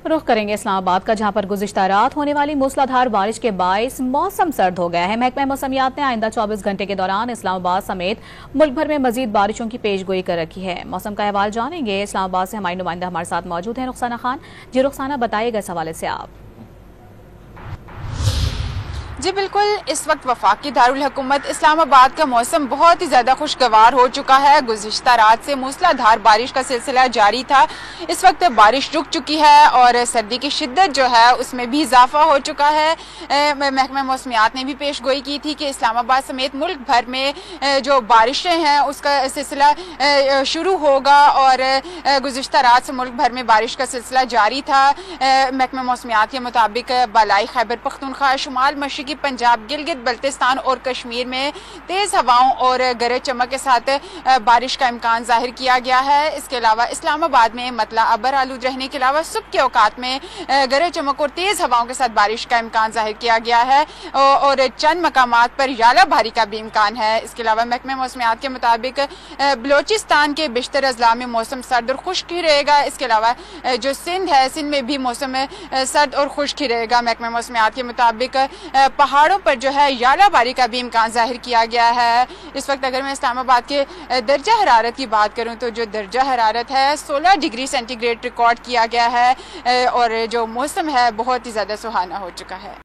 رخ کریں گے اسلام آباد کا، جہاں پر گزشتہ رات ہونے والی موسلادھار بارش کے باعث موسم سرد ہو گیا ہے۔ محکمہ موسمیات نے آئندہ 24 گھنٹے کے دوران اسلام آباد سمیت ملک بھر میں مزید بارشوں کی پیش گوئی کر رکھی ہے۔ موسم کا احوال جانیں گے، اسلام آباد سے ہماری نمائندہ ہمارے ساتھ موجود ہیں رخسانہ خان۔ جی رخسانہ، بتائیے گا اس حوالے سے آپ۔ جی بالکل، اس وقت وفاقی دارالحکومت اسلام آباد کا موسم بہت ہی زیادہ خوشگوار ہو چکا ہے۔ گزشتہ رات سے موسلادھار بارش کا سلسلہ جاری تھا۔ اس وقت بارش رک چکی ہے اور سردی کی شدت جو ہے اس میں بھی اضافہ ہو چکا ہے۔ محکمہ موسمیات نے بھی پیش گوئی کی تھی کہ اسلام آباد سمیت ملک بھر میں جو بارشیں ہیں اس کا سلسلہ شروع ہوگا، اور گزشتہ رات سے ملک بھر میں بارش کا سلسلہ جاری تھا۔ محکمہ موسمیات کے مطابق بالائی خیبر پختونخوا، شمال مشرقی پنجاب، گلگت بلتستان اور کشمیر میں تیز ہواؤں اور گرج چمک کے ساتھ بارش کا امکان ظاہر کیا گیا ہے۔ اس کے علاوہ اسلام آباد میں مطلع ابر آلود رہنے کے علاوہ صبح کے اوقات میں گرج چمک اور تیز ہواؤں کے ساتھ بارش کا امکان ظاہر کیا گیا ہے، اور چند مقامات پر ژالہ باری کا بھی امکان ہے۔ اس کے علاوہ محکمہ موسمیات کے مطابق بلوچستان کے بیشتر اضلاع میں موسم سرد اور خشک ہی رہے گا۔ اس کے علاوہ جو سندھ ہے، سندھ میں بھی موسم سرد اور خشک ہی رہے گا۔ محکمہ موسمیات کے مطابق پہاڑوں پر جو ہے ژالہ باری کا بھی امکان ظاہر کیا گیا ہے۔ اس وقت اگر میں اسلام آباد کے درجہ حرارت کی بات کروں تو جو درجہ حرارت ہے 16 ڈگری سینٹی گریڈ ریکارڈ کیا گیا ہے، اور جو موسم ہے بہت ہی زیادہ سہانا ہو چکا ہے۔